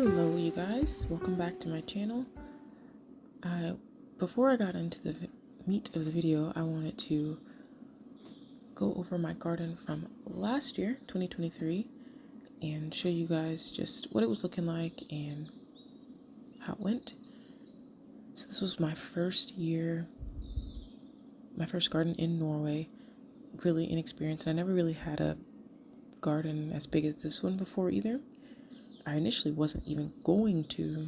Hello you guys, welcome back to my channel. Before I got into the meat of the video, I wanted to go over my garden from last year, 2023, and show you guys just what it was looking like and how it went. So this was my first year, my first garden in Norway, really inexperienced. I never really had a garden as big as this one before either. I initially wasn't even going to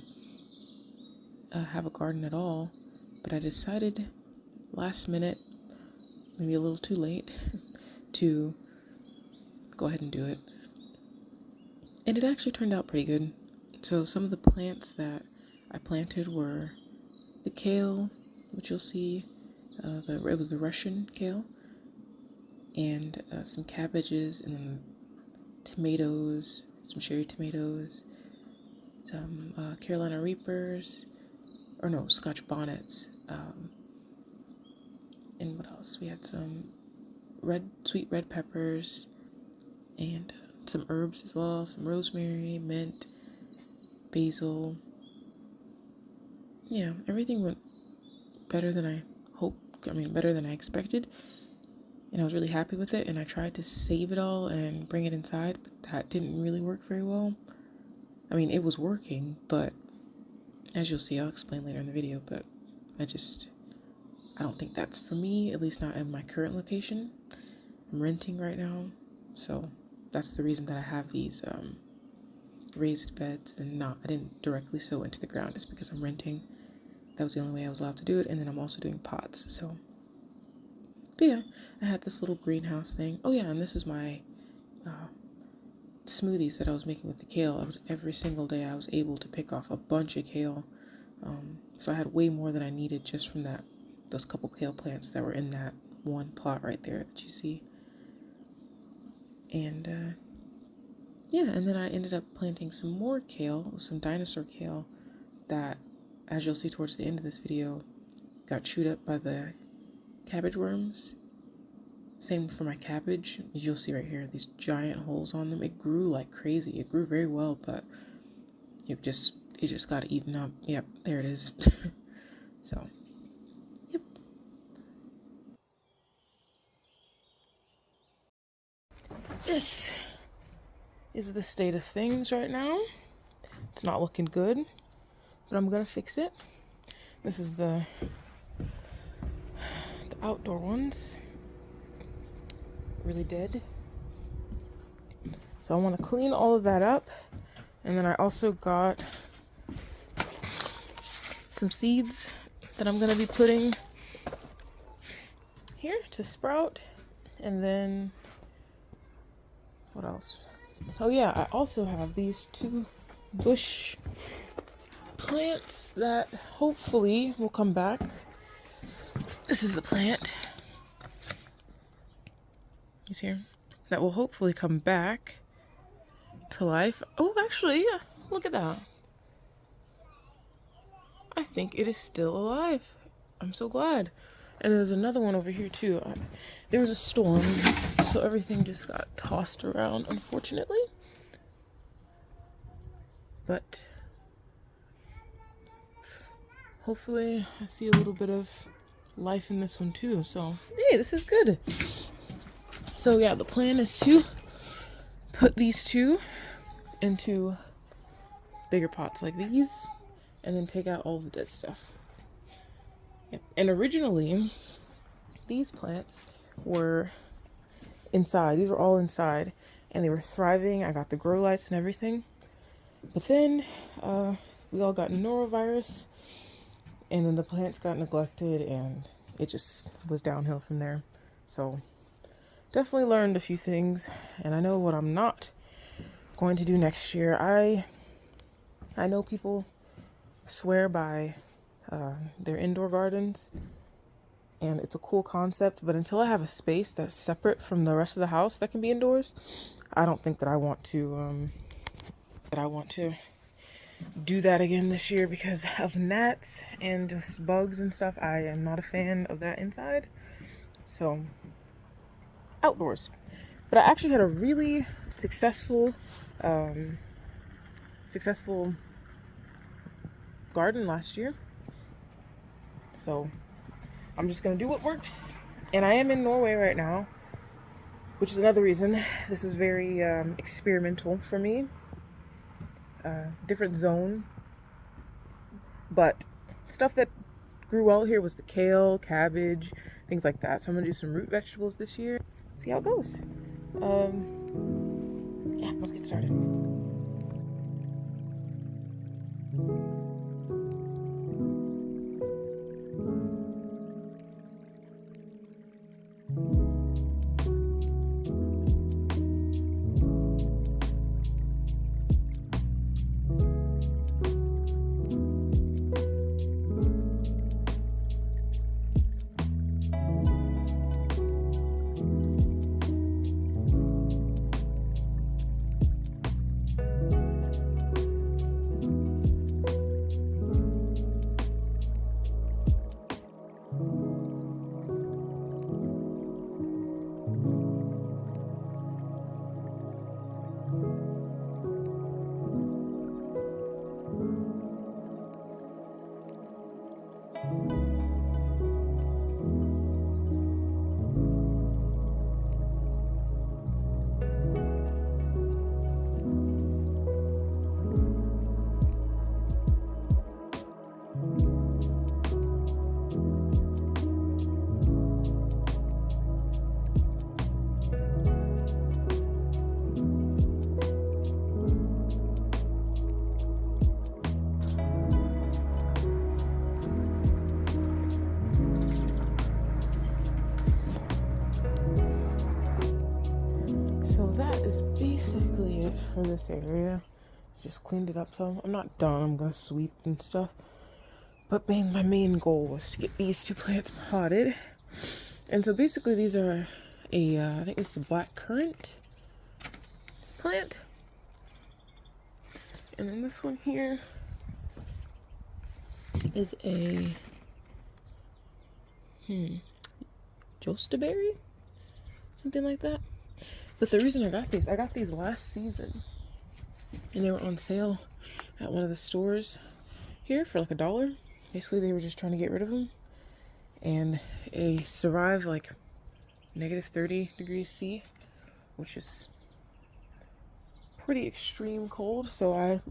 have a garden at all, but I decided last minute, maybe a little too late, to go ahead and do it. And it actually turned out pretty good. So some of the plants that I planted were the kale, which you'll see, it was the Russian kale, and some cabbages, and then tomatoes, some cherry tomatoes, some Carolina Reapers, or no, Scotch bonnets, and what else? We had some sweet red peppers, and some herbs as well, some rosemary, mint, basil. Yeah, everything went better than I hoped, better than I expected, and I was really happy with it, and I tried to save it all and bring it inside, but that didn't really work very well. It was working, but as you'll see, I'll explain later in the video, but I don't think that's for me, at least not in my current location. I'm renting right now, so that's the reason that I have these raised beds and I didn't directly sow into the ground, is because I'm renting. That was the only way I was allowed to do it, and then I'm also doing pots, so. But yeah, I had this little greenhouse thing. Oh yeah, and this is my smoothies that I was making with the kale. Every single day I was able to pick off a bunch of kale. So I had way more than I needed just from those couple kale plants that were in that one plot right there that you see. And yeah, and then I ended up planting some more kale, some dinosaur kale, that, as you'll see towards the end of this video, got chewed up by the cabbage worms. Same for my cabbage. As you'll see right here, these giant holes on them. It grew like crazy. It grew very well, but it just got eaten up. Yep, there it is. So, yep. This is the state of things right now. It's not looking good, but I'm gonna fix it. This is the outdoor ones. Really dead. So I want to clean all of that up, and then I also got some seeds that I'm gonna be putting here to sprout. And then what else? Oh yeah, I also have these two bush plants that hopefully will come back. This is the plant. He's here. That will hopefully come back to life. Oh, actually, yeah, look at that. I think it is still alive. I'm so glad. And there's another one over here too. There was a storm, so everything just got tossed around, unfortunately. But hopefully I see a little bit of life in this one too. So, hey, this is good. So yeah, the plan is to put these two into bigger pots like these, and then take out all the dead stuff. Yep. And originally, these plants were inside. These were all inside, and they were thriving. I got the grow lights and everything. But then we all got norovirus, and then the plants got neglected, and it just was downhill from there. So definitely learned a few things, and I know what I'm not going to do next year. I know people swear by their indoor gardens, and it's a cool concept, but until I have a space that's separate from the rest of the house that can be indoors, I don't think that I want to do that again this year because of gnats and just bugs and stuff. I am not a fan of that inside, so outdoors. But I actually had a really successful successful garden last year. So I'm just gonna do what works. And I am in Norway right now, which is another reason this was very experimental for me. Different zone, but stuff that grew well here was the kale, cabbage, things like that. So I'm gonna do some root vegetables this year. See how it goes. Yeah, let's get started. So that is basically it for this area. Just cleaned it up some. I'm not done. I'm gonna sweep and stuff. But my main goal was to get these two plants potted. And so basically these are I think it's a black currant plant. And then this one here is a jostaberry? Something like that. But the reason I got these last season. And they were on sale at one of the stores here for like $1. Basically, they were just trying to get rid of them. And they survived like -30 degrees C, which is pretty extreme cold. So I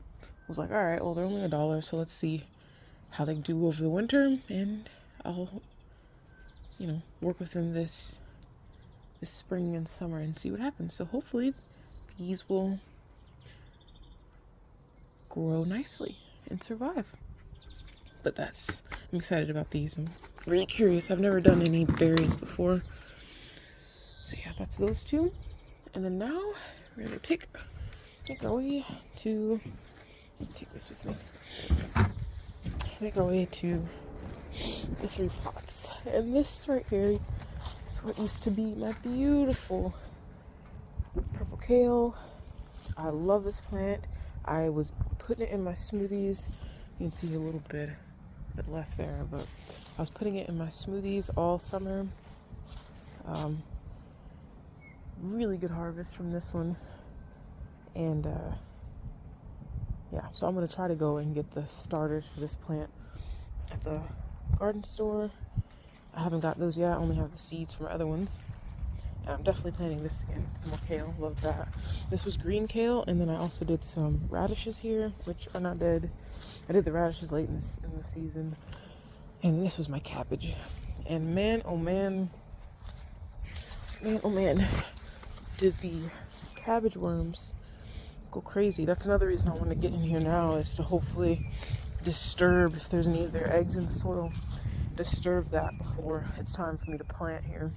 was like, all right, well, they're only $1, so let's see how they do over the winter. And I'll, work with them this spring and summer and see what happens. So hopefully these will grow nicely and survive. But I'm excited about these. I'm really curious. I've never done any berries before. So yeah, that's those two. And then now we're gonna take our way to, take this with me. Make our way to the 3 pots. And this right here is what used to be my beautiful purple kale. I love this plant. I was putting it in my smoothies. You can see a little bit left there, but I was putting it in my smoothies all summer. Really good harvest from this one. And yeah, so I'm gonna try to go and get the starters for this plant at the garden store. I haven't got those yet. I only have the seeds from other ones. And I'm definitely planting this again. Some more kale. Love that. This was green kale, and then I also did some radishes here, which are not dead. I did the radishes late in the season. And this was my cabbage. And man, oh man, did the cabbage worms go crazy. That's another reason I want to get in here now, is to hopefully disturb, if there's any of their eggs in the soil, disturb that before it's time for me to plant here,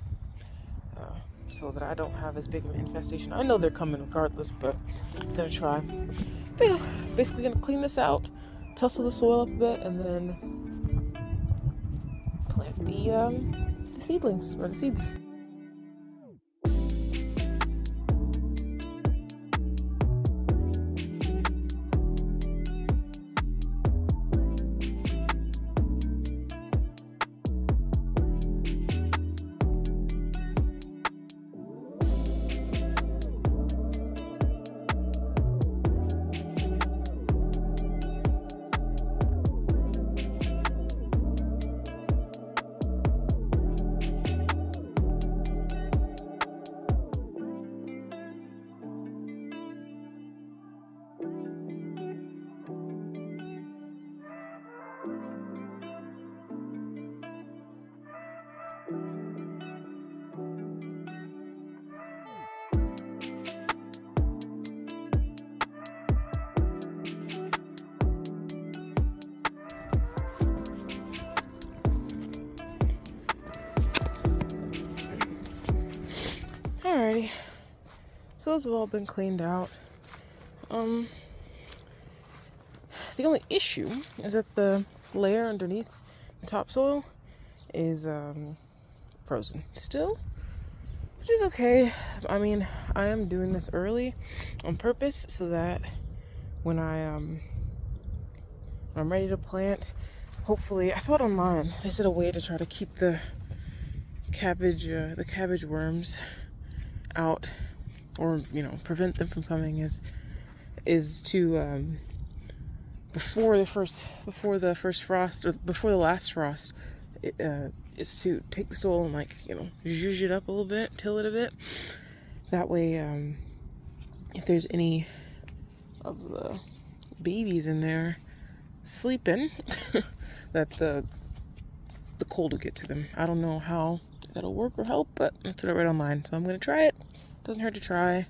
so that I don't have as big of an infestation. I know they're coming regardless, but I'm gonna try. But yeah, basically gonna clean this out, tussle the soil up a bit, and then plant the seedlings, or the seeds. Alrighty. So those have all been cleaned out. The only issue is that the layer underneath the topsoil is frozen still, which is okay. I mean, I am doing this early on purpose so that when I'm ready to plant, hopefully, I saw it online. They said a way to try to keep the cabbage worms out, or prevent them from coming, is to before the first frost, or before the last frost, is to take the soil and zhuzh it up a little bit, till it a bit. That way, if there's any of the babies in there sleeping, that the cold will get to them. I don't know how that'll work or help, but that's what I read online, so I'm gonna try it. Doesn't hurt to try,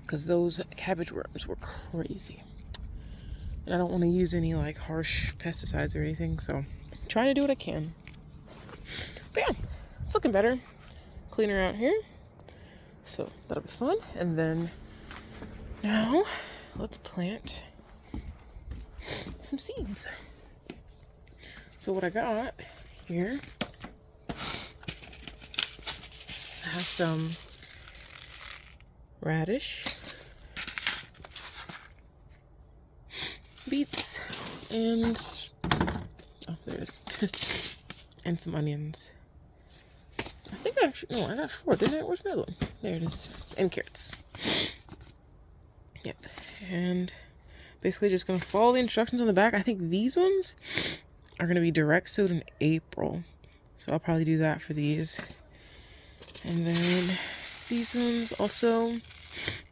because those cabbage worms were crazy, and I don't want to use any harsh pesticides or anything, so I'm trying to do what I can. But yeah, it's looking better, cleaner out here, so that'll be fun. And then now let's plant some seeds. So what I got here is I have some radish, beets, and oh, there it is, and some onions. I think I got 4, didn't I? Where's my other one? There it is, and carrots. Yep, and basically just gonna follow the instructions on the back. I think these ones are gonna be direct sowed in April, so I'll probably do that for these. And then these ones also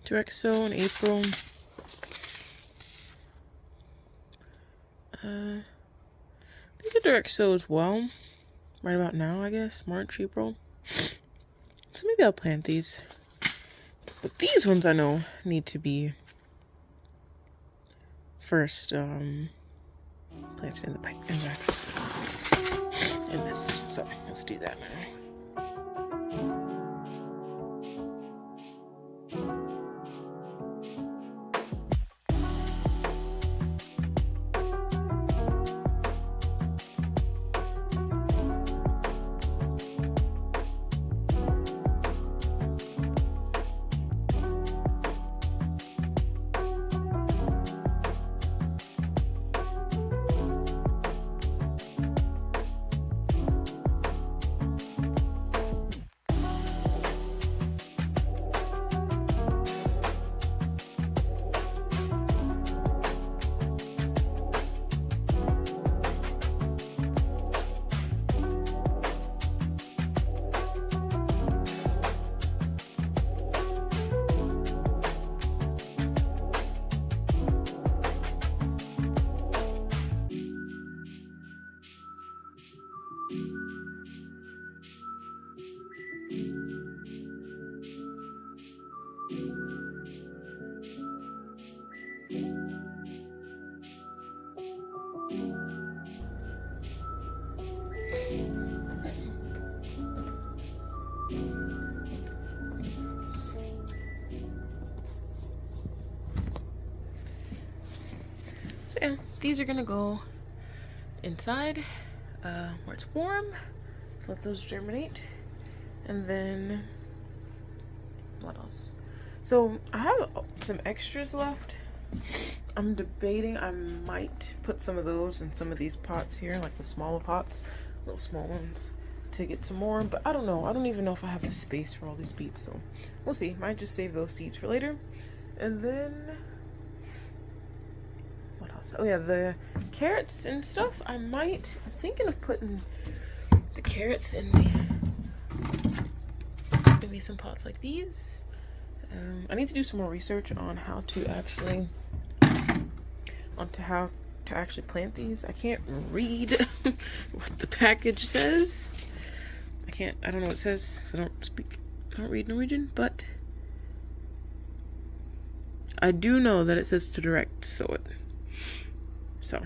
direct sow in April. These are direct sow as well, right about now, I guess, March, April. So maybe I'll plant these. But these ones I know need to be first planted in the pipe, in this. So let's do that now. So yeah, these are gonna go inside where it's warm. So let those germinate. And then what else? So I have some extras left. I'm debating, I might put some of those in some of these pots here, like the smaller pots, little small ones, to get some more, but I don't know. I don't even know if I have the space for all these beets, so we'll see. Might just save those seeds for later. And then what else? Oh yeah, the carrots and stuff. I'm thinking of putting the carrots in maybe some pots like these. I need to do some more research on how to actually plant these. I can't read what the package says. I don't know what it says because I don't read Norwegian, but I do know that it says to direct sow it. So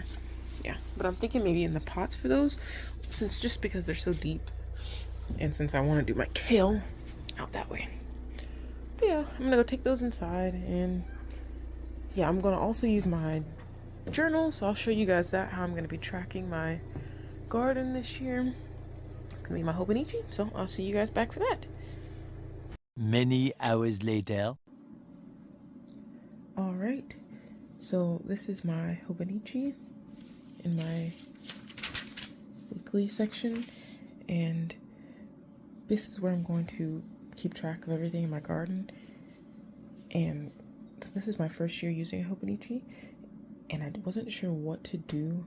yeah, but I'm thinking maybe in the pots for those, just because they're so deep, And since I want to do my kale out that way. But yeah, I'm gonna go take those inside, and yeah, I'm gonna also use my journal, so I'll show you guys that, how I'm gonna be tracking my garden this year. It's gonna be my Hobonichi, so I'll see you guys back for that. Many hours later. Alright, so this is my Hobonichi in my weekly section, and this is where I'm going to keep track of everything in my garden. And so this is my first year using a Hobonichi, and I wasn't sure what to do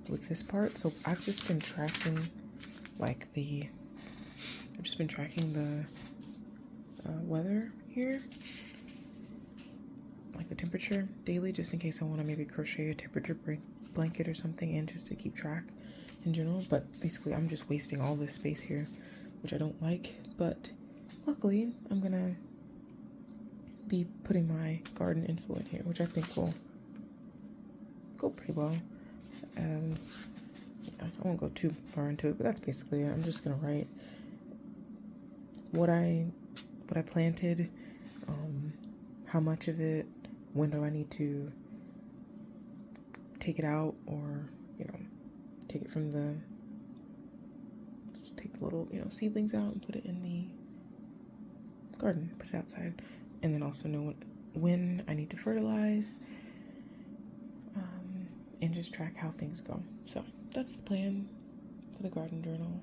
with this part, so I've just been tracking the weather here, like the temperature daily, just in case I want to maybe crochet a temperature blanket or something, and just to keep track in general. But basically I'm just wasting all this space here, which I don't like, but luckily I'm gonna be putting my garden info in here, which I think will go pretty well. I won't go too far into it, but that's basically it. I'm just gonna write what I planted, how much of it, when do I need to take it out, or take it from the take the little seedlings out and put it in the garden, put it outside, and then also know when I need to fertilize, and just track how things go. So that's the plan for the garden journal.